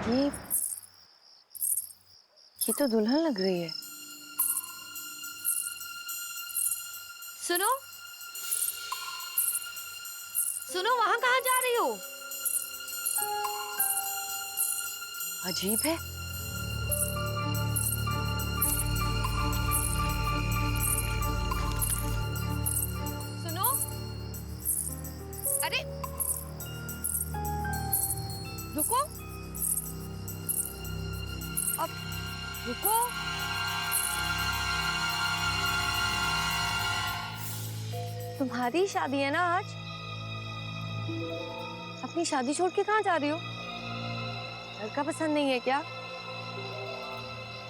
ये ये तो दुल्हन लग रही है। सुनो सुनो, वहां कहाँ जा रही हो? अजीब है। सुनो, अरे रुको, अब रुको। तुम्हारी शादी है ना आज? अपनी शादी छोड़ के कहाँ जा रही हो? लड़का पसंद नहीं है क्या?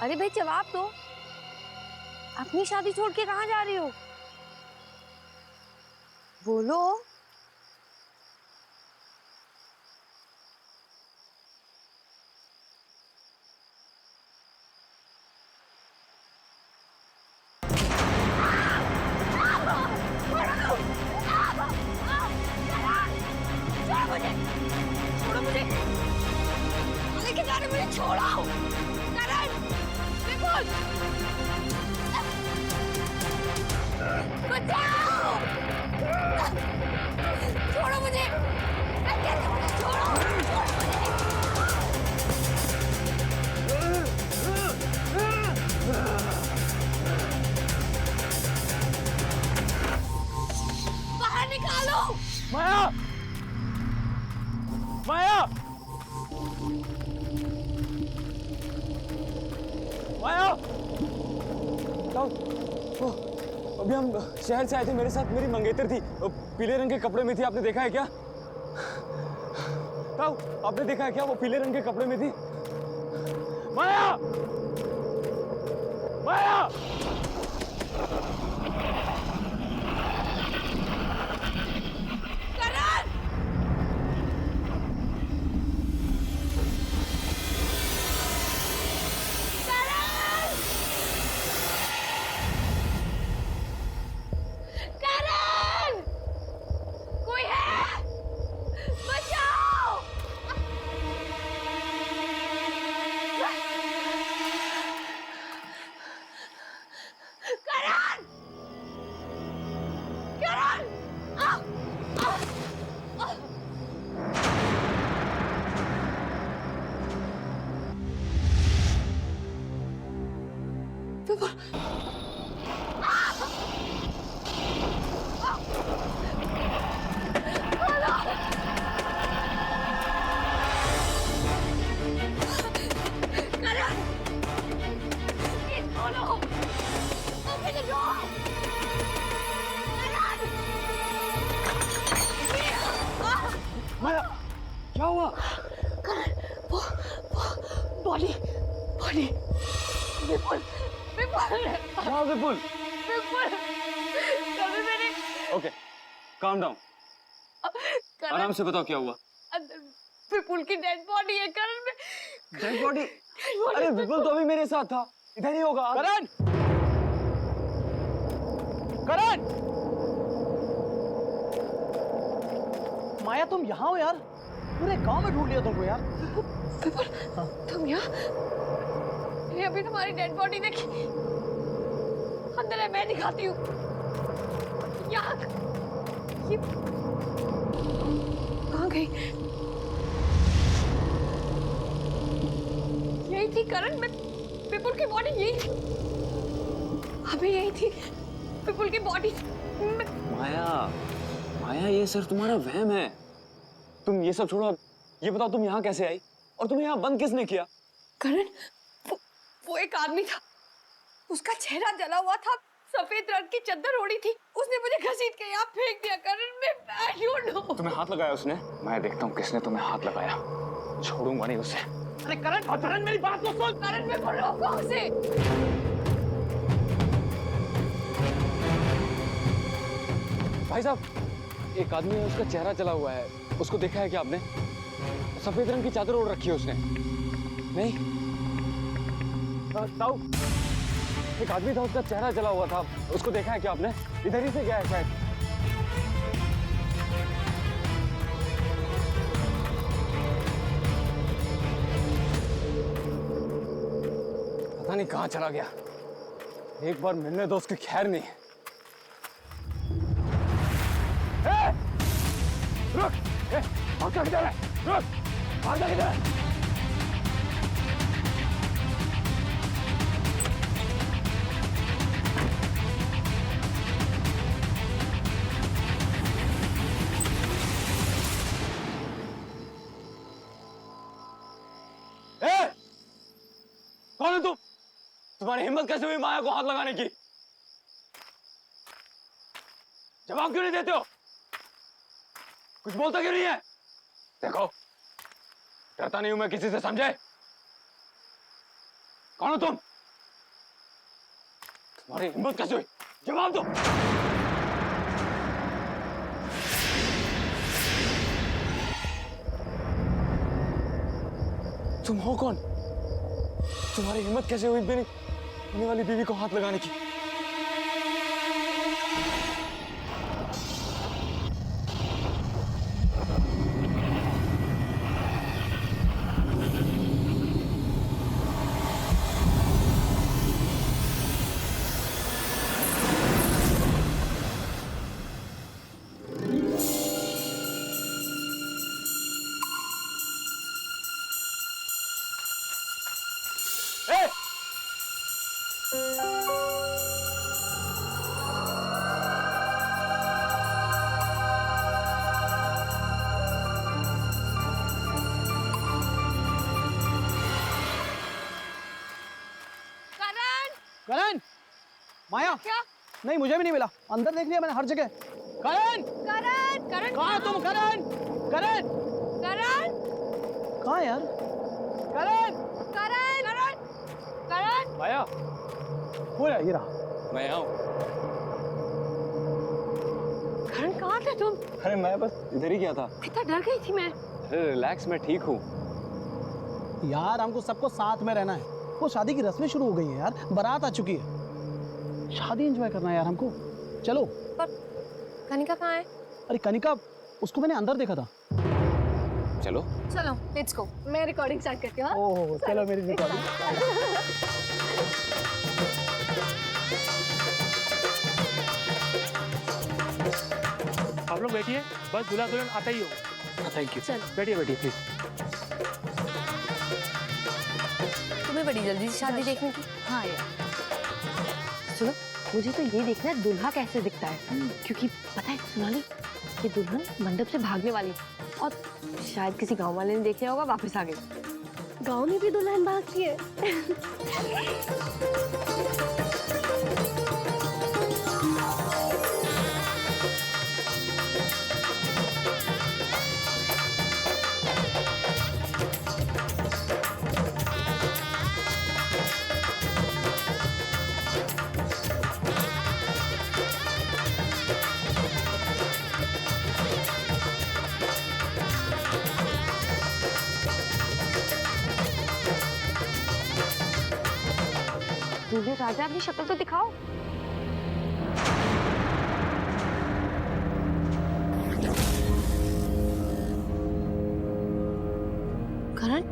अरे भाई जवाब दो। अपनी शादी छोड़ के कहाँ जा रही हो? बोलो। छोड़ो मुझे, लेके जा रहे, मुझे छोड़ो। करण, विपुल, बचाओ, छोड़ो मुझे, मैं कहती हूँ मुझे छोड़ो, छोड़ो मुझे। बाहर निकालो। माया! माया! माया! ओ, अभी हम शहर से आए थे, मेरे साथ मेरी मंगेतर थी, पीले रंग के कपड़े में थी, आपने देखा है क्या? ताऊ, आपने देखा है क्या वो पीले रंग के कपड़े में थी? माया! माया! माया, क्या हुआ? वो बॉडी बॉडी विपुल विपुल क्या विपुल? विपुल कभी मैंने ओके, काम डाउन, आराम से बताओ क्या हुआ? अंदर विपुल की डेड बॉडी है करण में। Dead body? अरे विपुल तो अभी मेरे साथ था, इधर ही होगा। करण! करण! माया तुम यहाँ हो यार? पूरे गांव में ढूंढ लिया तुमको यार। विपुल तुम यहाँ? ये अभी तुम्हारी डेड बॉडी देखी, अंदर है, मैं दिखाती हूँ। यहाँ ये कहाँ गई? यही थी करण, में विपुल की बॉडी यही थी, अभी यही थी विपुल की बॉडी। माया, माया ये सिर्फ तुम्हारा वहम है। तुम ये सब छोड़ो, ये बताओ तुम यहाँ कैसे आई और तुम्हें यहाँ बंद किसने किया? करण वो एक आदमी था, उसका चेहरा जला हुआ था, सफेद रंग की चादर ओढ़ी थी, उसने मुझे घसीट के यहाँ फेंक दिया। करण मैं I don't know। तुम्हें हाथ लगाया उसने? मैं देखता हूँ किसने तुम्हें हाथ लगाया, छोड़ूंगा नहीं उसे। अरे करण, करण मेरी बात तो सुन। करण मैं बोल रहा हूँ उसे। भाई साहब, एक आदमी है, उसका चेहरा जला हुआ है, उसको देखा है क्या आपने? सफेद रंग की चादर ओढ़ रखी है उसने। नहीं? ताऊ, एक आदमी था, उसका चेहरा जला हुआ था, उसको देखा है क्या आपने? इधर ही से गया है शायद। नहीं कहाँ चला गया। एक बार मिलने दो, उसकी खैर नहीं। रुक, भागता किधर है? रुक, भागता किधर है? कौन है तुम? तुम्हारी हिम्मत कैसे हुई माया को हाथ लगाने की? जवाब क्यों नहीं देते हो? कुछ बोलता क्यों नहीं है? देखो, डरता नहीं हूं मैं किसी से, समझे? कौन हो तुम? तुम्हारी हिम्मत कैसे हुई? जवाब दो। तुम हो कौन? तुम्हारी हिम्मत कैसे हुई मेरी होने वाली बीवी को हाथ लगाने की? करण, माया क्या? नहीं, मुझे भी नहीं मिला। अंदर देख लिया मैंने हर जगह। करण, करण, करण कहाँ है तुम? करण, करण, करण, कहाँ है यार? करण, करण, करण, करण। माया, हो रहा ये रहा। मैं यहाँ हूँ। करण कहाँ थे तुम? अरे मैं बस इधर ही गया था। कितना डर गई थी मैं। अरे रिलैक्स, मैं ठीक हूँ। यार हमको सबको साथ में रहना है। वो शादी की रस्में शुरू हो गई हैं यार, बारात आ चुकी है। शादी एंजॉय करना है यार हमको। चलो। पर कनिका कहाँ है? अरे कनिका, उसको मैंने अंदर देखा था। चलो चलो लेट्स गो। मैं रिकॉर्डिंग स्टार्ट करती हूँ। ओह चलो मेरी रिकॉर्डिंग। आप लोग बैठिए, बस दूल्हा दुल्हन आता ही हो। Thank you. चलो बैठिए बैठिए प्लीज। तुम्हें बड़ी जल्दी से शादी देखने की? हाँ यार, सुनो, मुझे तो ये देखना है दुल्हा कैसे दिखता है, क्योंकि पता है सोनाली, ये दुल्हन मंडप से भागने वाली है और शायद किसी गांव वाले ने देख लिया होगा, वापस आ गई। गांव में भी दुल्हन भागती है। दूल्हे राजा, अपनी शक्ल तो दिखाओ। करण,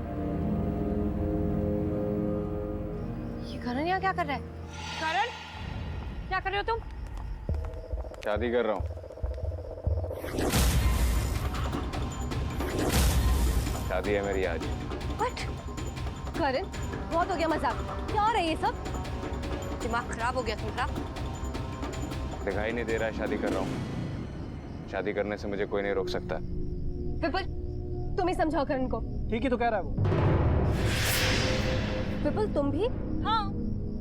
ये करण यहाँ क्या कर रहा है? करण, क्या कर रहे हो तुम? शादी कर रहा हूँ। शादी है मेरी आज। व्हाट? करण, बहुत हो गया मजाक। क्या हो रहा है ये सब? दिमाग खराब हो गया तुम्हारा? दिखाई नहीं दे रहा है शादी कर रहा हूँ। शादी करने से मुझे कोई नहीं रोक सकता। विपुल, तुम ही समझाओ करण को। ठीक ही तो कह रहा है वो। विपुल तुम भी? हाँ,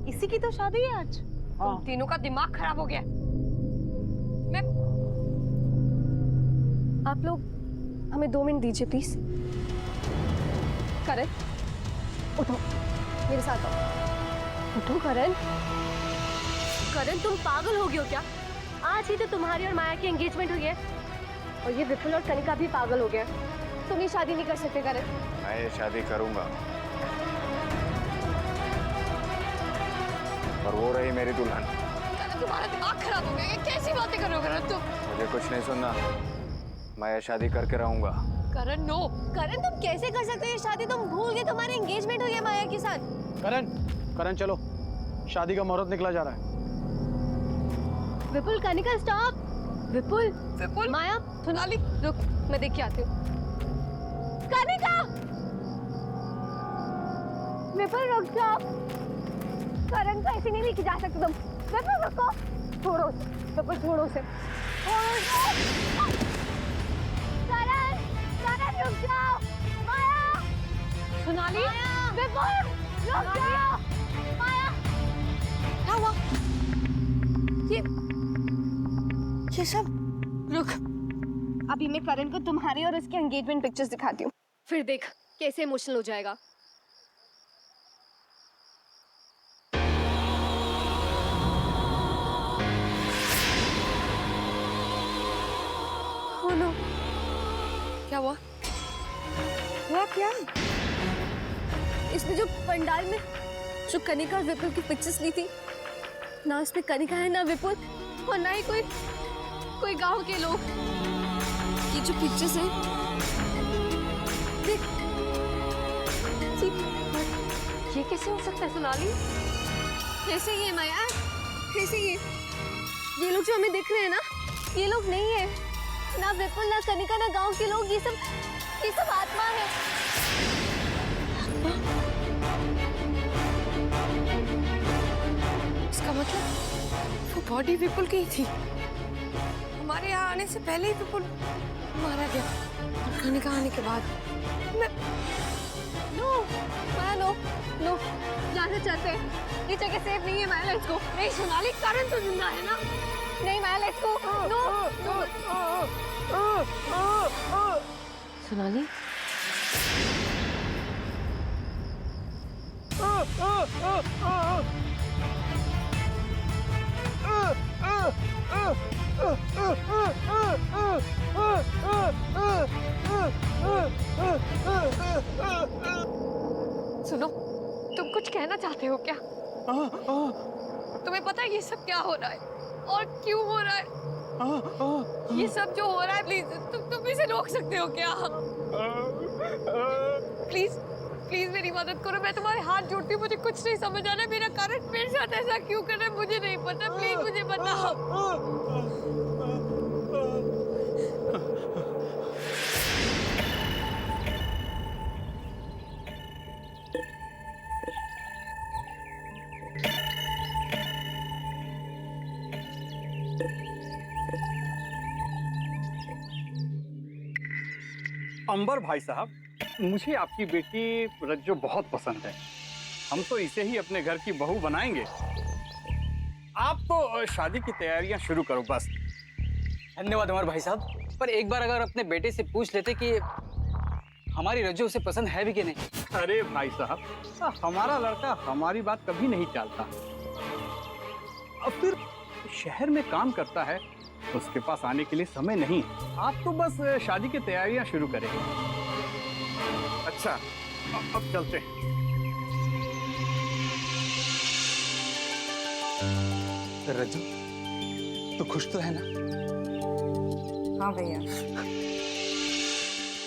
इसी की तो शादी है आज। हाँ। तुम तीनों का दिमाग खराब हो गया। मैं आप लोग हमें 2 मिनट दीजिए प्लीज। करण, उठो, मेरे साथ आओ। उठो करण। करण, तुम पागल हो गए हो क्या? आज ही तो तुम्हारी और माया की एंगेजमेंट हुई है और ये विपुल और कनिका भी पागल हो गया। तुम ये शादी नहीं कर सकते करण। मैं ये शादी करूंगा, और वो रही मेरी दुल्हन। करण, तुम्हारा दिमाग खराब हो गया। ये कैसी बातें कर रहे हो करण तुम? मुझे कुछ नहीं सुनना, मैं ये शादी करके रहूंगा। करण नो। करण, तुम कैसे कर सकते हो ये शादी? तुम भूल गए तुम्हारी एंगेजमेंट हुई है माया के साथ। करण, करण चलो, शादी का मुहूर्त निकला जा रहा है। विपुल, कनिका स्टॉप। विपुल, विपुल, माया, सोनाली, रुक, मैं देख के आती हूँ। कनिका, विपुल रुक जाओ। करण को ऐसे नहीं लेके जा सकते तुम। विपुल रुको, छोड़ो उसे। विपुल छोड़ो उसे। करण, करण रुक जाओ। माया, सोनाली, विपुल रुक जाओ। माया, क्या हुआ? ये सब रुक। अभी मैं करण को तुम्हारी और उसके एंगेजमेंट पिक्चर्स दिखाती हूँ, फिर देख कैसे इमोशनल हो जाएगा। Oh no. क्या हुआ? हुआ क्या? इसमें जो पंडाल में जो कनिका और विपुल की पिक्चर्स ली थी, ना इसमें कनिका है ना विपुल, और ना ही कोई गांव के लोग। ये जो पिक्चर्स हैं, देख, ये कैसे हो सकता है सोनाली? कैसे ये माया, कैसे ये लोग जो हमें दिख रहे हैं ना, ये लोग नहीं है, ना विपुल, ना कनिका, ना गांव के लोग, ये सब आत्मा है। इसका मतलब वो बॉडी विपुल की ही थी। हमारे यहाँ आने से पहले ही विपुल मारा गया और कनिका आने के बाद मैं नो माया, नो नो, जाना चाहते हैं, ये जगह सेफ नहीं है माया, लेट्स गो। नहीं सोनाली, करण तो जिंदा है ना? नहीं माया, लेट्स गो। नो सोनाली, सुनो, तुम कुछ कहना चाहते हो क्या? तुम्हें पता है ये सब क्या हो रहा है और क्यों हो रहा है? ये सब जो हो रहा है, प्लीज तुम इसे रोक सकते हो क्या? प्लीज प्लीज मेरी मदद करो, मैं तुम्हारे हाथ जोड़ती हूँ। मुझे कुछ नहीं समझ आ रहा है, मेरा कारण मेरे साथ ऐसा क्यों कर रहा है मुझे नहीं पता। प्लीज मुझे बताओ। अंबर भाई साहब, मुझे आपकी बेटी रज्जो बहुत पसंद है। हम तो इसे ही अपने घर की बहू बनाएंगे। आप तो शादी की तैयारियां शुरू करो बस। धन्यवाद अमर भाई साहब, पर एक बार अगर अपने बेटे से पूछ लेते कि हमारी रज्जो उसे पसंद है भी कि नहीं। अरे भाई साहब, हमारा लड़का हमारी बात कभी नहीं टालता। अब फिर शहर में काम करता है, उसके पास आने के लिए समय नहीं। आप तो बस शादी की तैयारियां शुरू करें। अच्छा, अब चलते हैं। रज्जो, तो खुश तो है ना? हाँ भैया।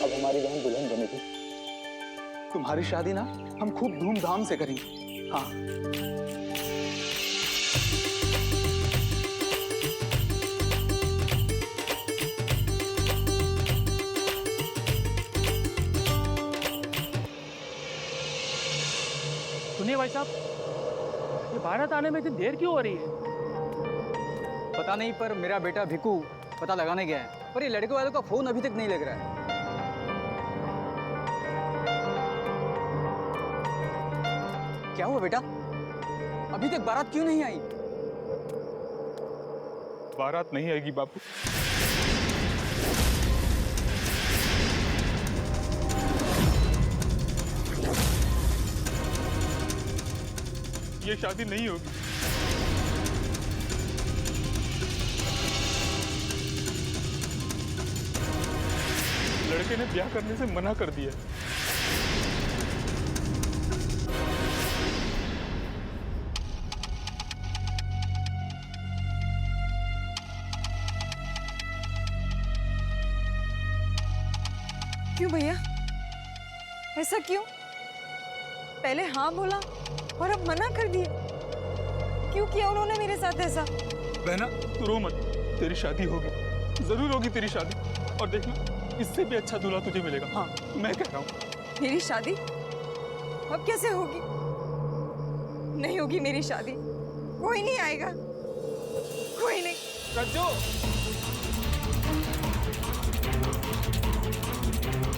अब हमारी बहन दुल्हन बनेगी। तुम्हारी शादी ना हम खूब धूमधाम से करेंगे। हाँ। सुनिए भाई साहब, ये भारत आने में इतनी देर क्यों हो रही है? पता नहीं, पर मेरा बेटा भिकू पता लगाने गया है, पर ये लड़के वालों का फोन अभी तक नहीं लग रहा है। क्या हुआ बेटा? अभी तक बारात क्यों नहीं आई? बारात नहीं आएगी बापू। ये शादी नहीं होगी। लड़के ने ब्याह करने से मना कर दिया। क्यों भैया, ऐसा क्यों? पहले हाँ बोला और अब मना कर दिए। क्यों किया उन्होंने मेरे साथ ऐसा? बहना तू रो मत, तेरी शादी होगी, जरूर होगी तेरी शादी। और देखना इससे भी अच्छा दूल्हा तुझे मिलेगा। हाँ मैं कह रहा हूँ। मेरी शादी अब कैसे होगी? नहीं होगी मेरी शादी, कोई नहीं आएगा, कोई नहीं। रज्जो,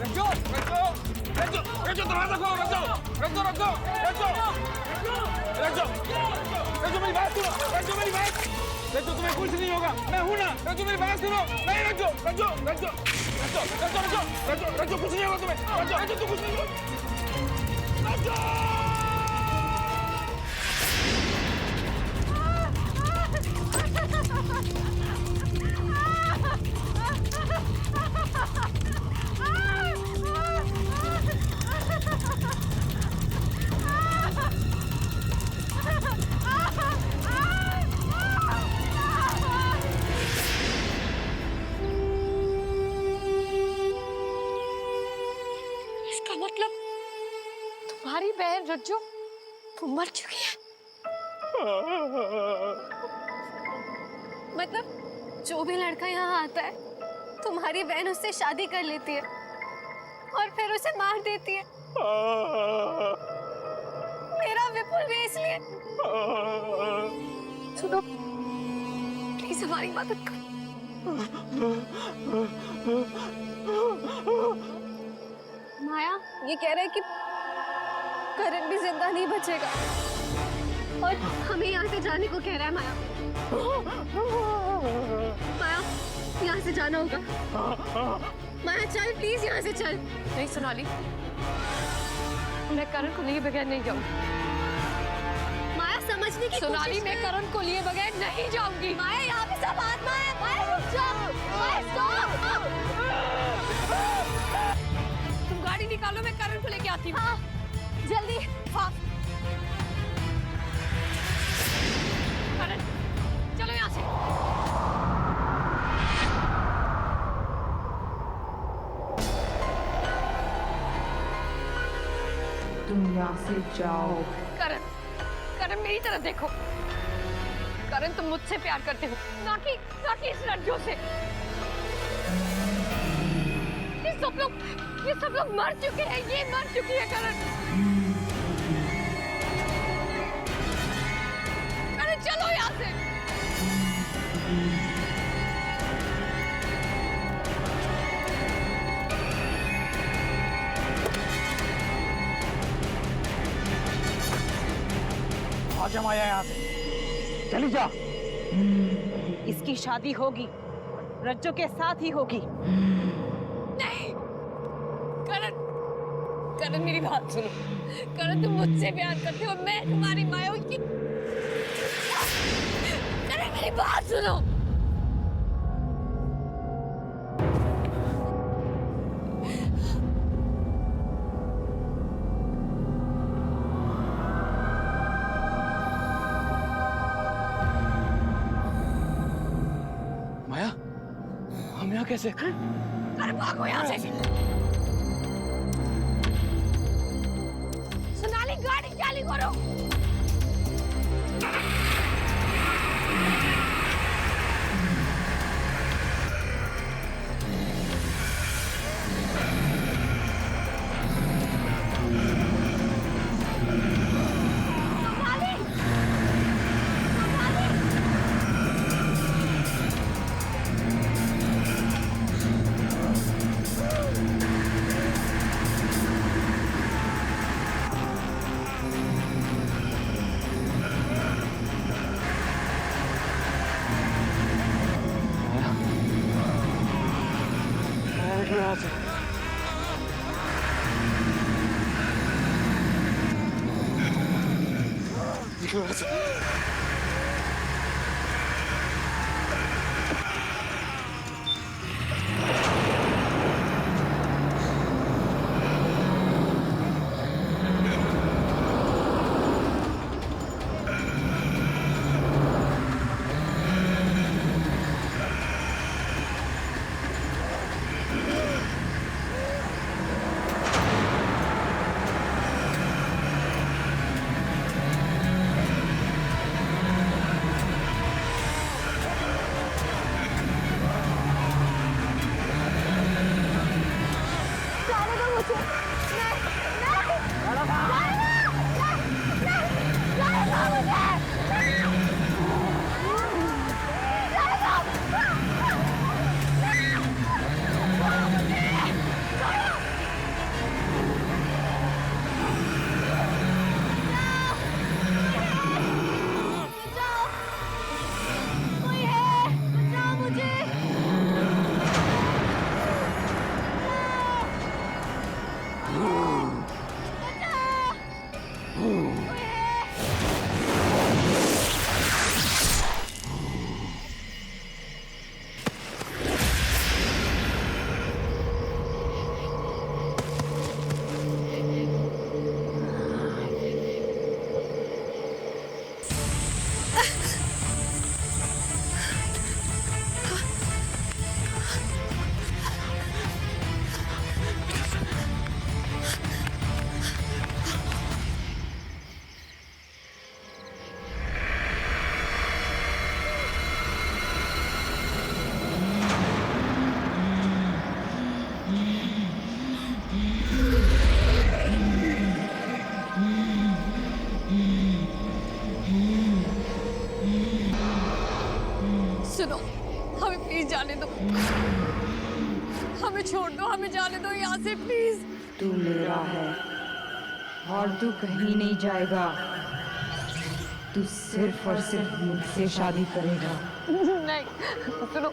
रज्जो, रज्जो, रज्जो, रज्जो दरवाजा खोलो, रज्जो, रज्जो, रज्जो, रज्जो, रज्जो, रज्जो मेरी बात सुनो, रज्जो मेरी बात, रज्जो तुम्हें कुछ नहीं होगा, मैं हूँ ना, रज्जो मेरी बात सुनो, नहीं रज्जो, रज्जो, रज्जो, रज्जो, रज्जो, रज्जो, रज्जो, रज्जो कुछ नहीं होगा तुम्हें, रज्जो, रज्जो तू कुछ नहीं होगा, रज्जो। इसका मतलब तुम्हारी बहन रज्जो वो मर चुकी है? मतलब जो भी लड़का यहाँ आता है तुम्हारी बहन उससे शादी कर लेती है और फिर उसे मार देती है। मेरा विपुल भी इसलिए। सुनो प्लीज हमारी मदद करो। माया ये कह रहा है कि करण भी जिंदा नहीं बचेगा और हमें यहाँ से जाने को कह रहा है। माया माया यहाँ से जाना होगा। माया चल प्लीज यहाँ से चल। नहीं सोनाली, मैं करण को लिए बगैर नहीं जाऊंगी। माया समझने की सोनाली कोशिश मैं कर। करण को लिए बगैर नहीं जाऊंगी। माया यहाँ पे सब आत्मा है। माया रुक जाओ। माया स्टॉप। तुम गाड़ी निकालो, मैं करण को लेके आती हूँ। हाँ जल्दी। हाँ करण चलो यहाँ से। तुम यहाँ से जाओ। करण, करण मेरी तरफ देखो। करण तुम मुझसे प्यार करते हो, ना कि इस लड़कियों से। ये सब लोग मर चुके हैं, ये मर चुकी है करण। करण चलो यहाँ से। आजा माया यहाँ से, चली जा। इसकी शादी होगी, रज्जो के साथ ही होगी। नहीं करण, करण मेरी बात सुनो। करण तुम मुझसे प्यार करते हो, मैं तुम्हारी माया हूँ। करण मेरी बात सुनो। माया, हम यहाँ कैसे? अरे भागो यहाँ से। सोनाली गाड़ी चालू करो। यहाँ से यहाँ से सुनो, हमें प्लीज जाने दो, हमें छोड़ दो, हमें जाने दो यहाँ से प्लीज। तू मेरा है और तू कहीं नहीं जाएगा। तू सिर्फ और सिर्फ मुझसे शादी करेगा। नहीं, सुनो,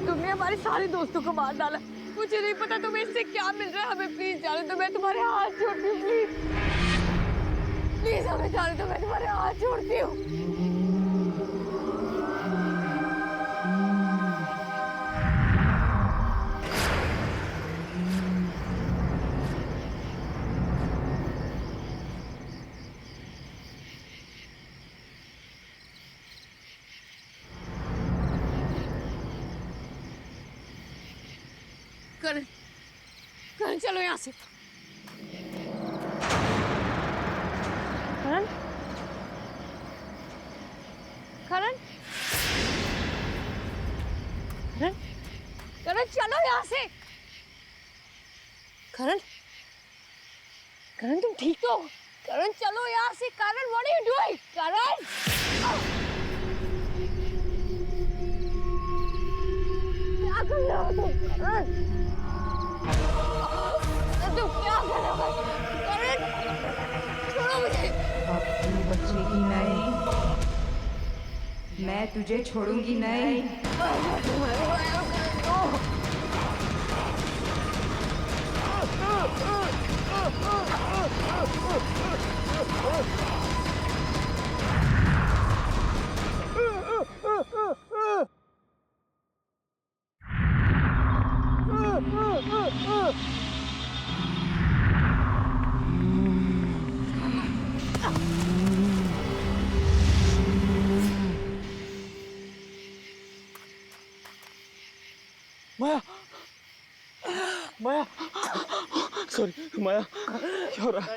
तुमने हमारे सारे दोस्तों को मार डाला। मुझे नहीं पता तुम्हें इससे क्या मिल रहा है। हमें प्लीज जाने दो, मैं तुम्हारे हाथ जोड़ती हूँ प्लीज। प्लीज हमें जाने दो, मैं तुम्हारे हाथ जोड़ती हूँ। करण, करण चलो यहाँ से। करण, करण, करण, करण चलो यहाँ से। करण, करण तुम ठीक तो हो? करण चलो यहाँ से। करण व्हाट आर यू डूइंग? करण क्या कर रहे हो तुम? करण तुम क्या कर रहे हो? करण छोड़ो मुझे। अब तू बचेगी नहीं, मैं तुझे छोड़ूंगी नहीं। माया, माया, सॉरी माया, क्या हो रहा है?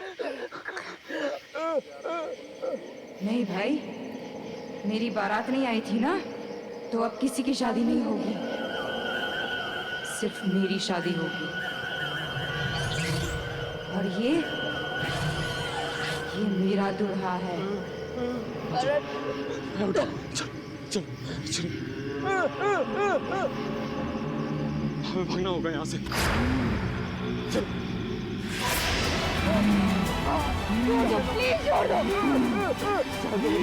नहीं भाई, मेरी बारात नहीं आई थी ना, तो अब किसी की शादी नहीं होगी, सिर्फ मेरी शादी होगी। और ये मेरा दूल्हा है। उठो, चल, चल, चल। हमें भागना होगा यहाँ से। चल। प्लीज छोड़ दो। प्लीज छोड़ दो।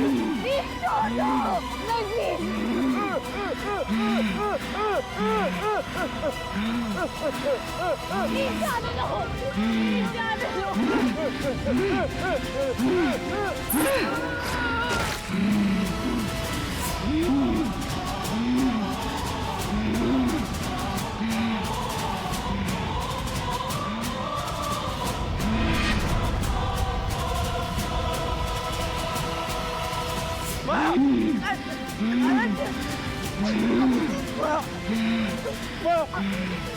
प्लीज जाने दो। प्लीज जाने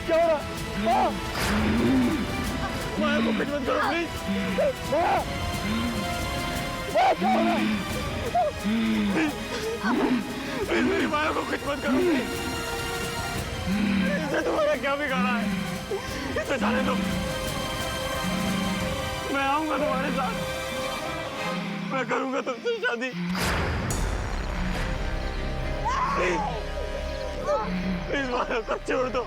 क्या हो रहा है? माया को कुछ मत करो प्लीज। माया, माया क्या हो रहा है? प्लीज मेरी माया को कुछ मत करो प्लीज। इसे तुम्हारा क्या बिगाड़ा है? इसे जाने दो। मैं आऊंगा तुम्हारे साथ, मैं करूंगा तुमसे शादी। प्लीज माया को छोड़ दो।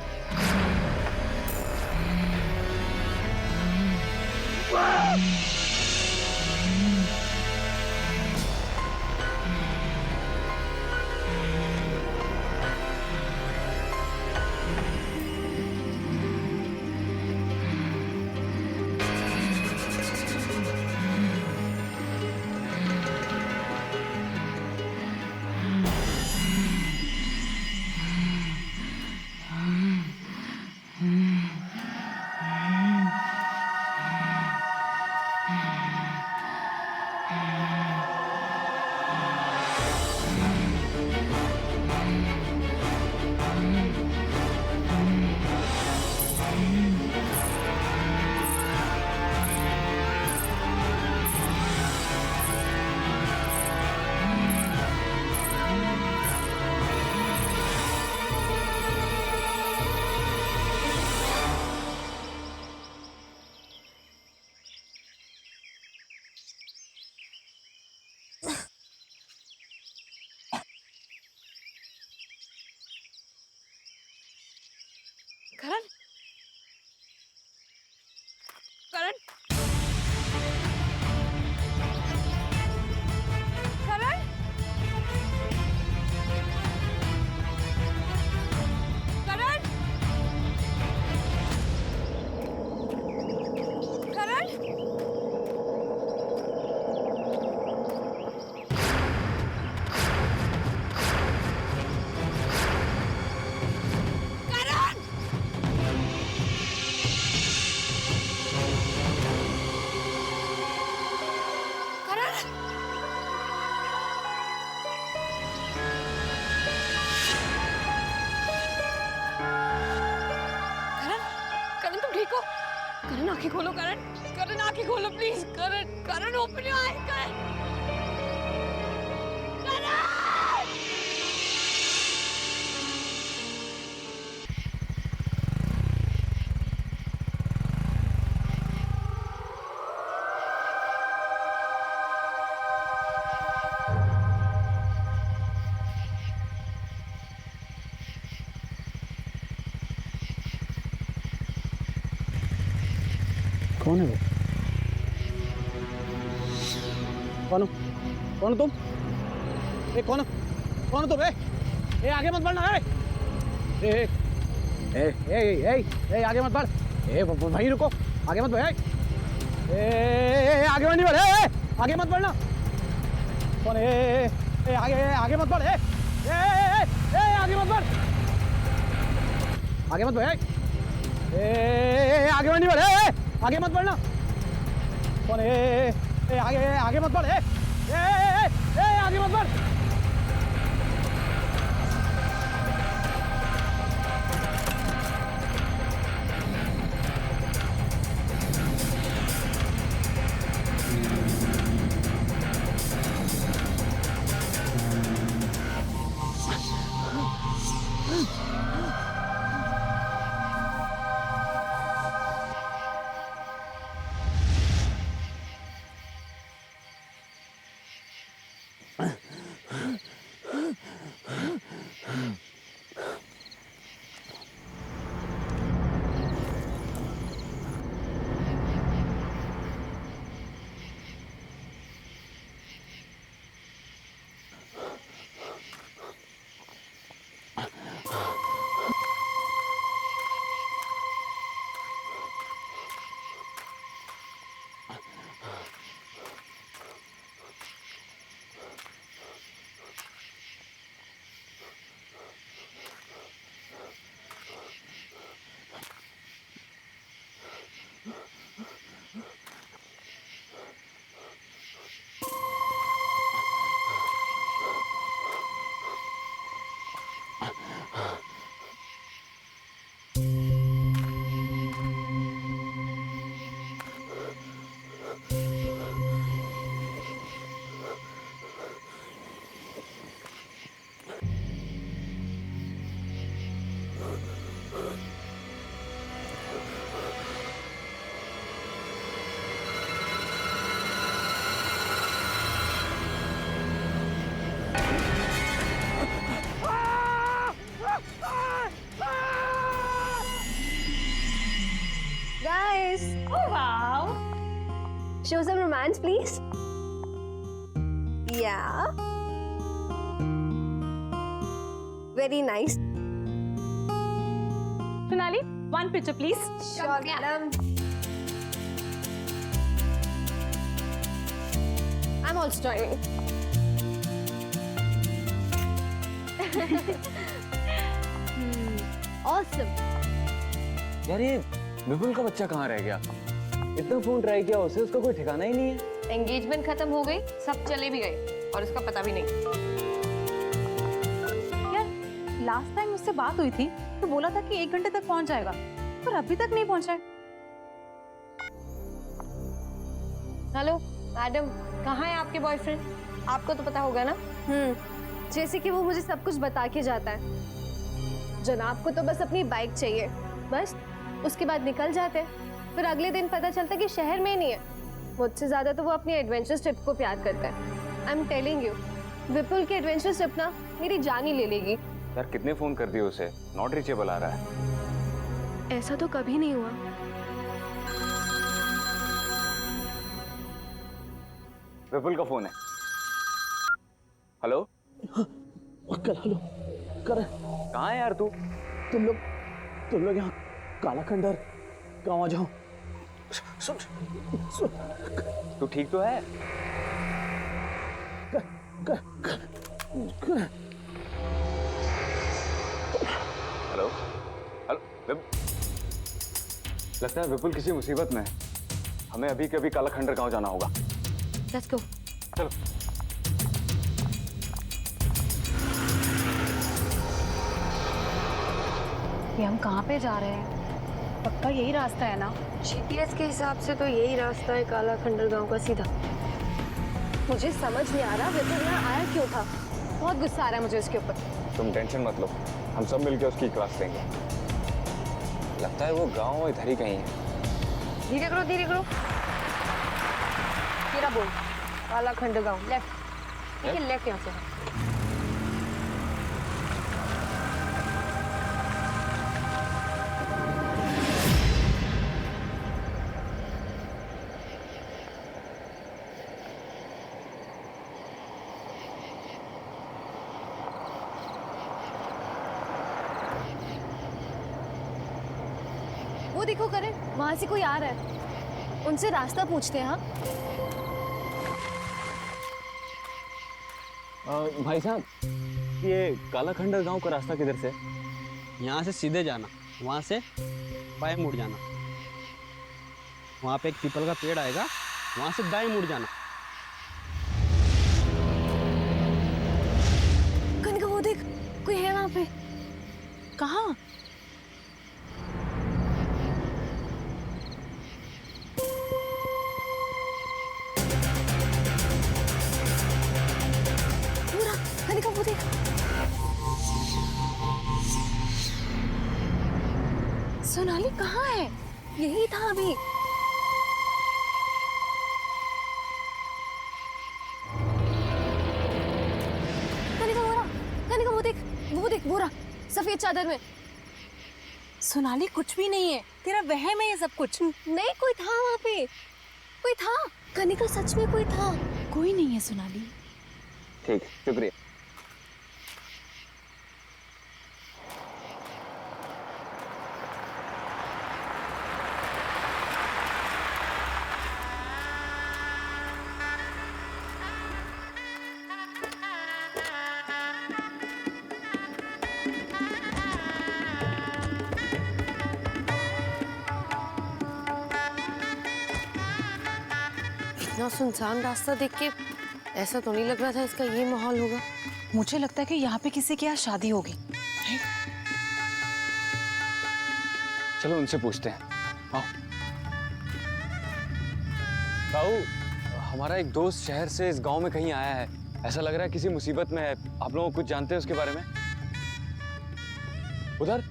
आंखें खोलो करण, करण आंखें खोलो please, Karan, Karan open your eyes Karan, Karan. कौन है वो? कौन हो? कौन हो तुम? ए कौन हो? कौन हो तुम? ए आगे मत बढ़ना। ए ए ए ए ए ए आगे मत बढ़। ए वहीं रुको, आगे मत बढ़। ए आगे नहीं बढ़। ए आगे मत बढ़ना। कौन है? ए आगे मत बढ़। ए आगे मत बढ़। आगे मत बढ़। ए आगे नहीं बढ़। आगे मत बढ़ना। कौन है? आगे मत बढ़। आगे मत बढ़। Guys! Oh wow! Show some romance, please. Yeah. Very nice. Sonali, one picture, please. Sure, madam. I'm also joining. Awesome. यार ये विपुल का बच्चा कहाँ रह गया? इतना फोन ट्राई किया उसे, उसका कोई ठिकाना ही नहीं है। एंगेजमेंट खत्म हो गई, सब चले भी गए और उसका पता भी नहीं। यार लास्ट टाइम उससे बात हुई थी तो बोला था कि 1 घंटे तक पहुंच जाएगा, पर अभी तक नहीं पहुंचा है। हेलो मैडम, कहाँ है आपके बॉयफ्रेंड? आपको तो पता होगा ना। जैसे कि वो मुझे सब कुछ बता के जाता है। जनाब को तो बस अपनी बाइक चाहिए, बस उसके बाद निकल जाते हैं। फिर अगले दिन पता चलता कि शहर में ही नहीं है। मुझसे ज्यादा तो वो अपनी एडवेंचर ट्रिप को प्यार करता है। आई एम टेलिंग यू, विपुल की एडवेंचर ट्रिप ना मेरी जान ही ले लेगी। यार कितने फोन कर दिए उसे, नॉट रीचेबल आ रहा है। ऐसा तो कभी नहीं हुआ। विपुल का फोन है। हेलो हेलो कर। कहाँ है यार तू? तुम लोग यहाँ काला खंडर गाँव आ जाओ। सुन तू ठीक तो है? हेलो हेलो, लगता है विपुल किसी मुसीबत में है। हमें अभी के अभी काला खंडर गाँव जाना होगा। Let's go. चलो। ये हम कहाँ पे जा रहे हैं? पक्का यही रास्ता है ना? जीपीएस के हिसाब से तो यही रास्ता है काला खंडर गांव का सीधा। मुझे समझ नहीं आ रहा विपुल यहाँ आया क्यों था। बहुत गुस्सा आ रहा है मुझे उसके ऊपर। तुम टेंशन मत लो, हम सब मिलकर उसकी क्लास लेंगे। लगता है वो गांव इधर ही कहीं है। धीरे करो धीरे करो। तेरा बोल। काला खंडर गांव लेफ्ट। ठीक है लेफ्ट यहाँ से। वो देखो करण, वहां से कोई आ रहा है। उनसे रास्ता पूछते हैं। हाँ भाई साहब, ये काला खंडर गांव का रास्ता किधर से? यहाँ से सीधे जाना, वहाँ से बाएं मुड़ जाना। वहाँ पे एक पीपल का पेड़ आएगा, वहाँ से दाएं मुड़ जाना। कनिका वो देख, कोई है वहाँ पे। कहाँ? कनिका वो देख। सोनाली कहाँ है? यही था अभी। कनिका वो रहा, कनिका वो देख वो रहा सफेद चादर में। सोनाली कुछ भी नहीं है, तेरा वहम है ये सब कुछ। नहीं, कोई था वहाँ पे, कोई था। कनिका सच में कोई था। कोई नहीं है सोनाली। ठीक, शुक्रिया। इतना सुनसान रास्ता देख के ऐसा तो नहीं लग रहा था इसका ये माहौल होगा। मुझे लगता है कि यहाँ पे किसी की यहाँ शादी होगी। चलो उनसे पूछते हैं। आओ। ताऊ, हमारा एक दोस्त शहर से इस गांव में कहीं आया है। ऐसा लग रहा है किसी मुसीबत में है। आप लोग कुछ जानते हैं उसके बारे में? उधर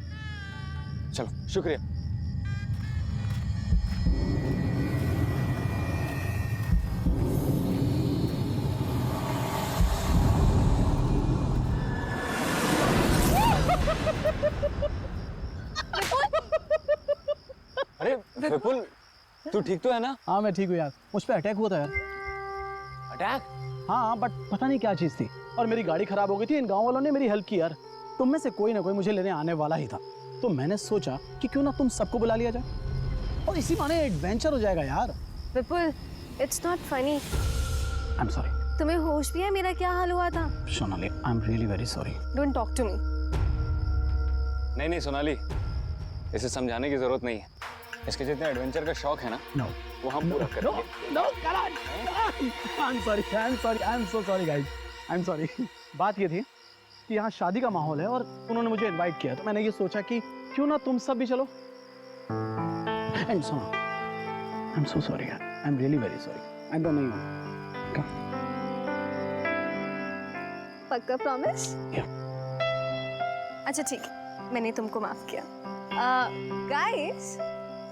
चलो, शुक्रिया। अरे विपुल, तू ठीक तो है ना? हाँ मैं ठीक हूँ यार। मुझ पे अटैक हुआ था यार। अटैक? हाँ बट पता नहीं क्या चीज़ थी, और मेरी गाड़ी खराब हो गई थी। इन गांव वालों ने मेरी हेल्प की यार। तुम में से कोई ना कोई मुझे लेने आने वाला ही था, तो मैंने सोचा कि क्यों ना तुम सबको बुला लिया जाए और इसी बहाने एडवेंचर हो जाएगा यार। Vipul, it's not funny. I am sorry. तुम्हें होश भी है मेरा क्या हाल हुआ था? Sonali, I am really very sorry. Don't talk to me. नहीं सोनाली, इसे समझाने की जरूरत नहीं है। इसके जितने एडवेंचर का शौक है ना, नो वो हम पूरा करेंगे। No Karan, I am sorry, I am so sorry guys, I am sorry. बात ये थी कि यहाँ शादी का माहौल है और उन्होंने मुझे इनवाइट किया, तो मैंने ये सोचा कि क्यों ना तुम सब भी चलो। एंड सुनो, आई एम सो सॉरी यार, आई am really very sorry. I don't know you. पक्का प्रॉमिस? Yeah. अच्छा ठीक है, मैंने तुमको माफ किया। गाइस,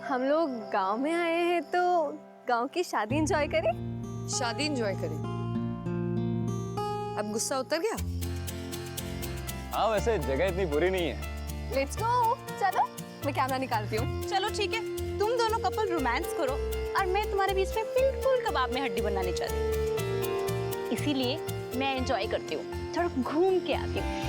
हम लोग गांव में आए हैं तो गांव की शादी एंजॉय करें। शादी एंजॉय करें। अब गुस्सा उतर गया? हाँ, वैसे जगह इतनी बुरी नहीं है। Let's go. चलो मैं कैमरा निकालती हूँ। चलो ठीक है, तुम दोनों कपल रोमांस करो और मैं तुम्हारे बीच में बिल्कुल कबाब में हड्डी बनानी चाहती हूँ। इसीलिए मैं एंजॉय करती हूँ, थोड़ा घूम के आती हूँ।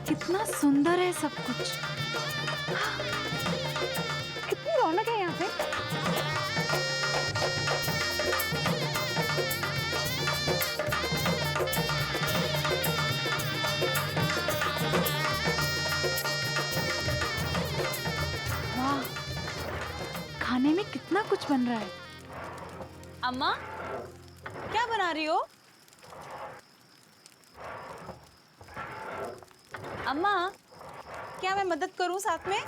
कितना सुंदर है सब कुछ। कितनी रौनक है यहाँ पे। खाने में कितना कुछ बन रहा है। अम्मा क्या बना रही हो? अम्मा क्या मैं मदद करूं साथ में?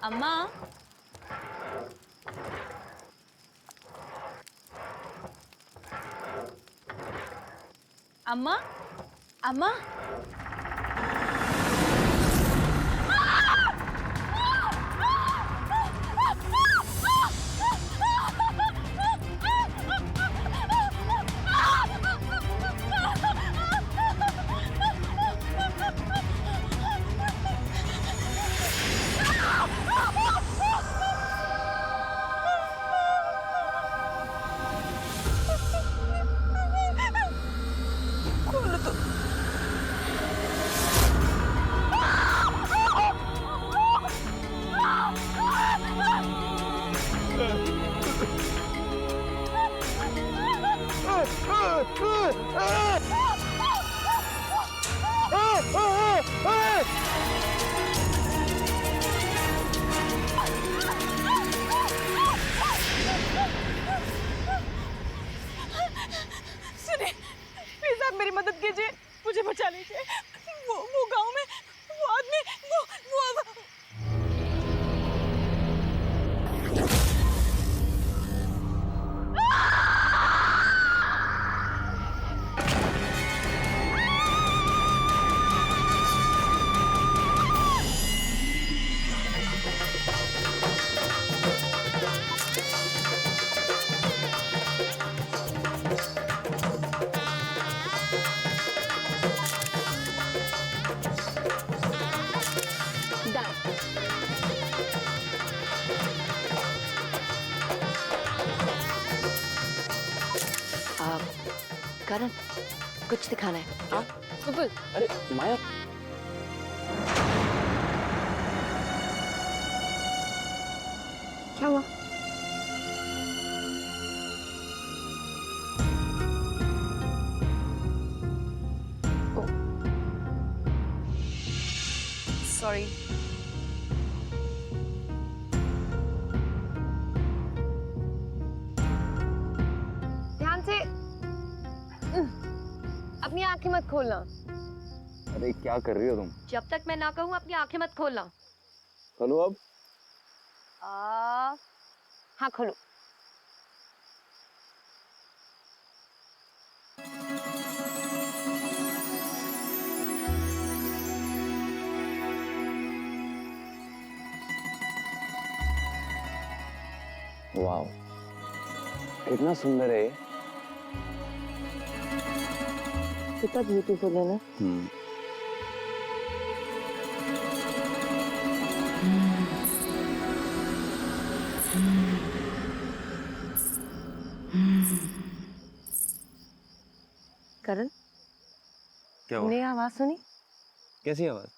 अम्मा अम्मा अम्मा सुनिए प्लीज आप मेरी मदद कीजिए, मुझे बचा लीजिए। वो गांव में वो आदमी वो करण कुछ दिखाना है। हाँ बिल्कुल। अरे माया, क्या हुआ? सॉरी। ध्यान से अपनी आंखें मत खोलना। अरे क्या कर रही हो तुम? जब तक मैं ना कहूँ अपनी आंखें मत खोलना। खोलो अब। हाँ खोलो। वाह, कितना सुंदर है। कितना ब्यूटीफुल है ना। करण, क्या हुआ? तुमने आवाज सुनी? कैसी आवाज?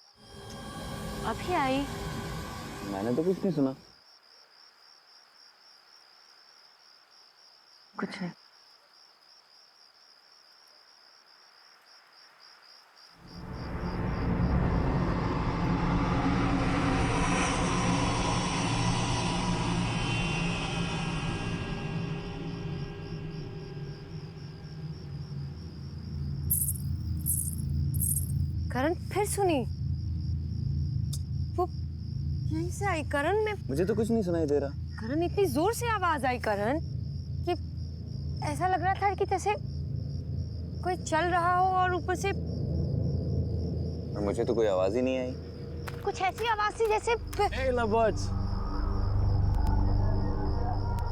अभी आई। मैंने तो कुछ नहीं सुना। कुछ नहीं। करण फिर सुनी। वो यहीं से आई करण। में मुझे तो कुछ नहीं सुनाई दे रहा। करण इतनी जोर से आवाज आई करण कि ऐसा लग रहा था कि जैसे कोई चल रहा हो और ऊपर से। और मुझे तो कोई आवाज ही नहीं आई। कुछ ऐसी आवाज थी जैसे। Hey, lovebirds.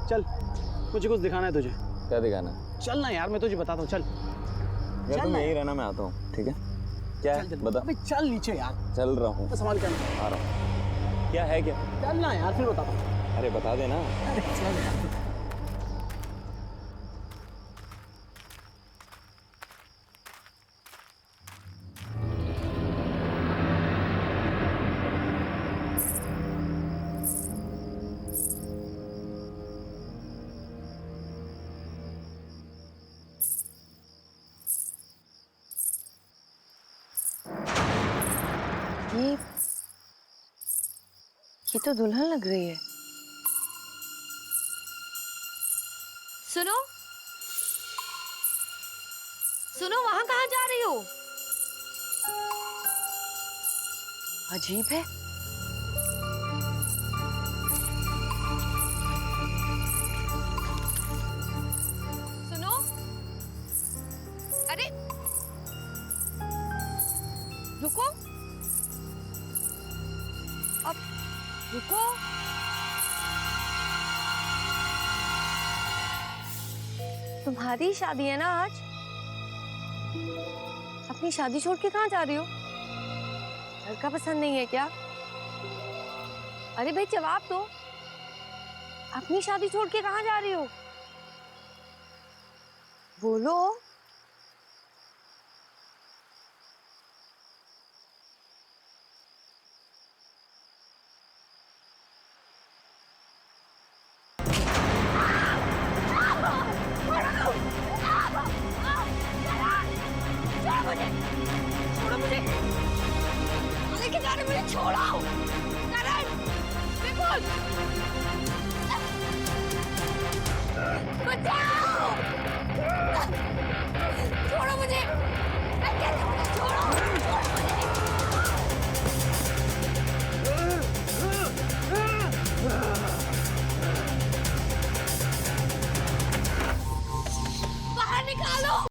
चल, मुझे कुछ दिखाना है तुझे। क्या दिखाना? चल ना यार, मैं तुझे बताता हूँ। चल यार तुम यहीं रहना, मैं आता हूँ। ठीक है? क्या है? बता। अबे चल नीचे यार। चल रहा हूँ। संभाल के आ रहा हूँ। क्या है क्या? चल ना यार, फिर बताता हूँ। अरे बता देना। अरे चल यार। ये तो दुल्हन लग रही है। सुनो सुनो, वहां कहाँ जा रही हो? अजीब है। सुनो, अरे रुको, अब रुको। तुम्हारी शादी है ना आज? अपनी शादी छोड़ के कहाँ जा रही हो? लड़का पसंद नहीं है क्या? अरे भाई जवाब दो, अपनी शादी छोड़ के कहाँ जा रही हो? बोलो। छोड़ो मुझे, लेके जा रहे, मुझे छोड़ो। करण, विपुल,